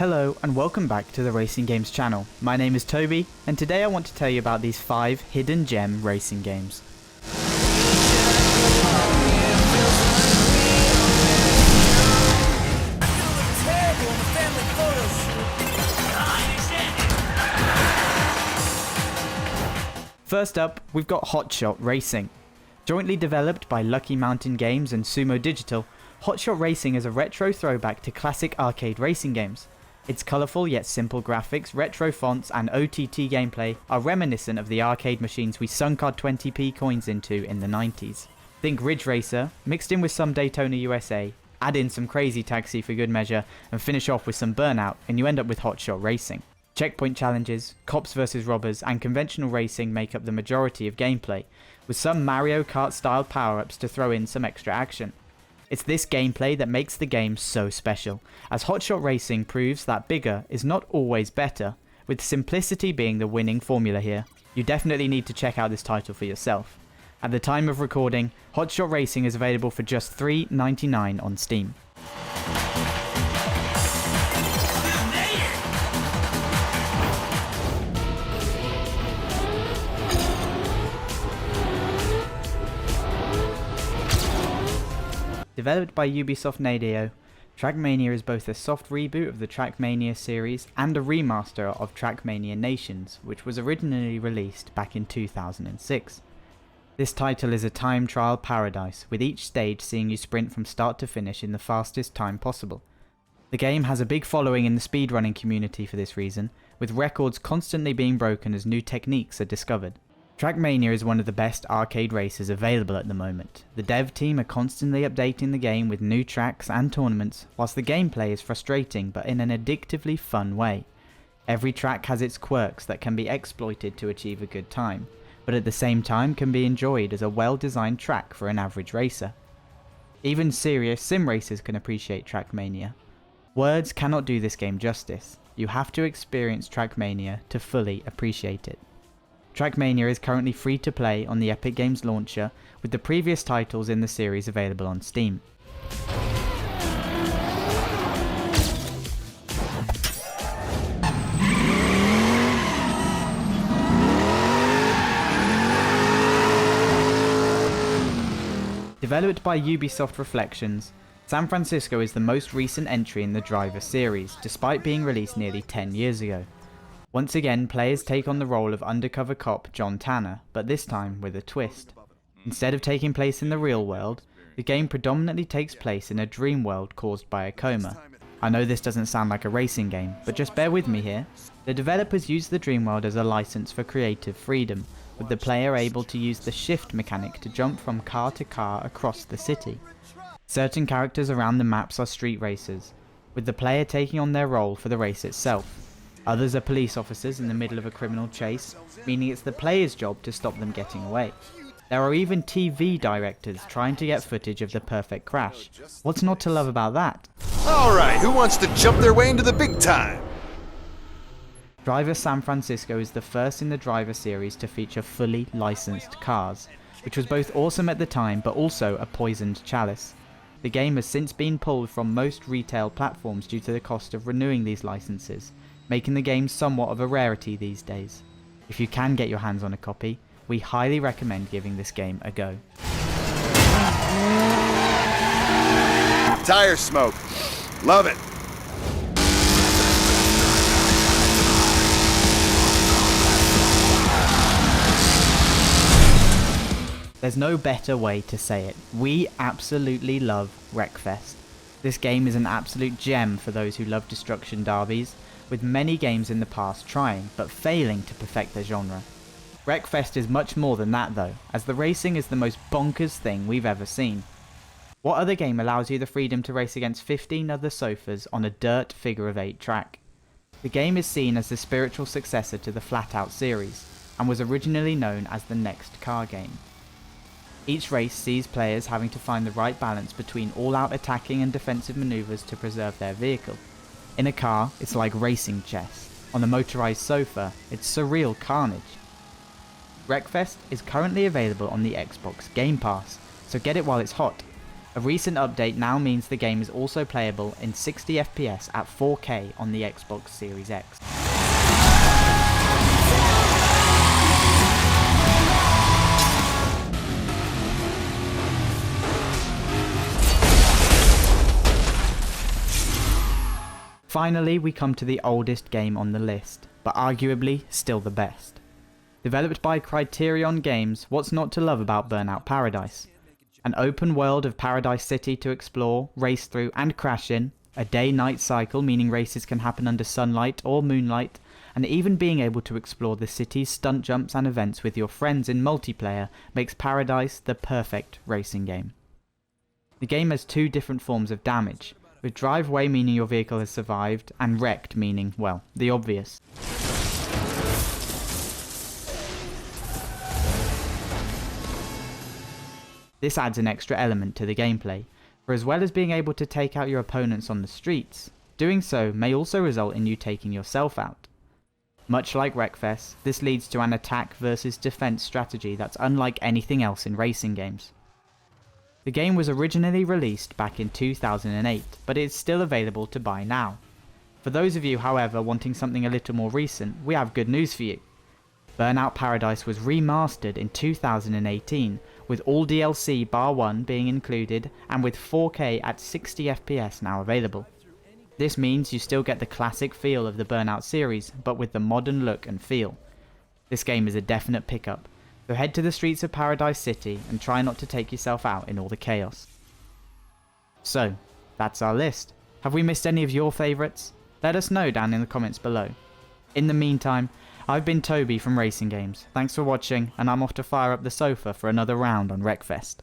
Hello and welcome back to the Racing Games channel. My name is Toby and today I want to tell you about these 5 hidden gem racing games. First up, we've got Hotshot Racing. Jointly developed by Lucky Mountain Games and Sumo Digital, Hotshot Racing is a retro throwback to classic arcade racing games. Its colourful yet simple graphics, retro fonts and OTT gameplay are reminiscent of the arcade machines we sunk our 20p coins into in the 90s. Think Ridge Racer, mixed in with some Daytona USA, add in some Crazy Taxi for good measure, and finish off with some Burnout, and you end up with Hotshot Racing. Checkpoint challenges, cops vs robbers and conventional racing make up the majority of gameplay, with some Mario Kart style power-ups to throw in some extra action. It's this gameplay that makes the game so special, as Hotshot Racing proves that bigger is not always better, with simplicity being the winning formula here. You definitely need to check out this title for yourself. At the time of recording, Hotshot Racing is available for just $3.99 on Steam. Developed by Ubisoft Nadeo, Trackmania is both a soft reboot of the Trackmania series and a remaster of Trackmania Nations, which was originally released back in 2006. This title is a time trial paradise, with each stage seeing you sprint from start to finish in the fastest time possible. The game has a big following in the speedrunning community for this reason, with records constantly being broken as new techniques are discovered. Trackmania is one of the best arcade races available at the moment. The dev team are constantly updating the game with new tracks and tournaments, whilst the gameplay is frustrating but in an addictively fun way. Every track has its quirks that can be exploited to achieve a good time, but at the same time can be enjoyed as a well-designed track for an average racer. Even serious sim racers can appreciate Trackmania. Words cannot do this game justice. You have to experience Trackmania to fully appreciate it. Trackmania is currently free to play on the Epic Games launcher, with the previous titles in the series available on Steam. Developed by Ubisoft Reflections, San Francisco is the most recent entry in the Driver series, despite being released nearly 10 years ago. Once again, players take on the role of undercover cop John Tanner, but this time with a twist. Instead of taking place in the real world, the game predominantly takes place in a dream world caused by a coma. I know this doesn't sound like a racing game, but just bear with me here. The developers use the dream world as a license for creative freedom, with the player able to use the shift mechanic to jump from car to car across the city. Certain characters around the maps are street racers, with the player taking on their role for the race itself. Others are police officers in the middle of a criminal chase, meaning it's the player's job to stop them getting away. There are even TV directors trying to get footage of the perfect crash. What's not to love about that? Alright, who wants to jump their way into the big time? Driver San Francisco is the first in the Driver series to feature fully licensed cars, which was both awesome at the time but also a poisoned chalice. The game has since been pulled from most retail platforms due to the cost of renewing these licenses, making the game somewhat of a rarity these days. If you can get your hands on a copy, we highly recommend giving this game a go. Tire smoke. Love it. There's no better way to say it. We absolutely love Wreckfest. This game is an absolute gem for those who love destruction derbies, with many games in the past trying, but failing to perfect their genre. Wreckfest is much more than that though, as the racing is the most bonkers thing we've ever seen. What other game allows you the freedom to race against 15 other sofas on a dirt figure-of-8 track? The game is seen as the spiritual successor to the Flat Out series, and was originally known as the next car game. Each race sees players having to find the right balance between all-out attacking and defensive maneuvers to preserve their vehicle. In a car, it's like racing chess. On a motorized sofa, it's surreal carnage. Wreckfest is currently available on the Xbox Game Pass, so get it while it's hot. A recent update now means the game is also playable in 60 FPS at 4K on the Xbox Series X. Finally, we come to the oldest game on the list, but arguably still the best. Developed by Criterion Games, what's not to love about Burnout Paradise? An open world of Paradise City to explore, race through and crash in, a day-night cycle meaning races can happen under sunlight or moonlight, and even being able to explore the city's stunt jumps and events with your friends in multiplayer makes Paradise the perfect racing game. The game has two different forms of damage, with driveway meaning your vehicle has survived, and wrecked meaning, well, the obvious. This adds an extra element to the gameplay, for as well as being able to take out your opponents on the streets, doing so may also result in you taking yourself out. Much like Wreckfest, this leads to an attack versus defense strategy that's unlike anything else in racing games. The game was originally released back in 2008, but it's still available to buy now. For those of you, however, wanting something a little more recent, we have good news for you. Burnout Paradise was remastered in 2018, with all DLC bar 1 being included and with 4K at 60 FPS now available. This means you still get the classic feel of the Burnout series, but with the modern look and feel. This game is a definite pickup, so head to the streets of Paradise City and try not to take yourself out in all the chaos. So, that's our list. Have we missed any of your favourites? Let us know down in the comments below. In the meantime, I've been Toby from Racing Games. Thanks for watching, and I'm off to fire up the sofa for another round on Wreckfest.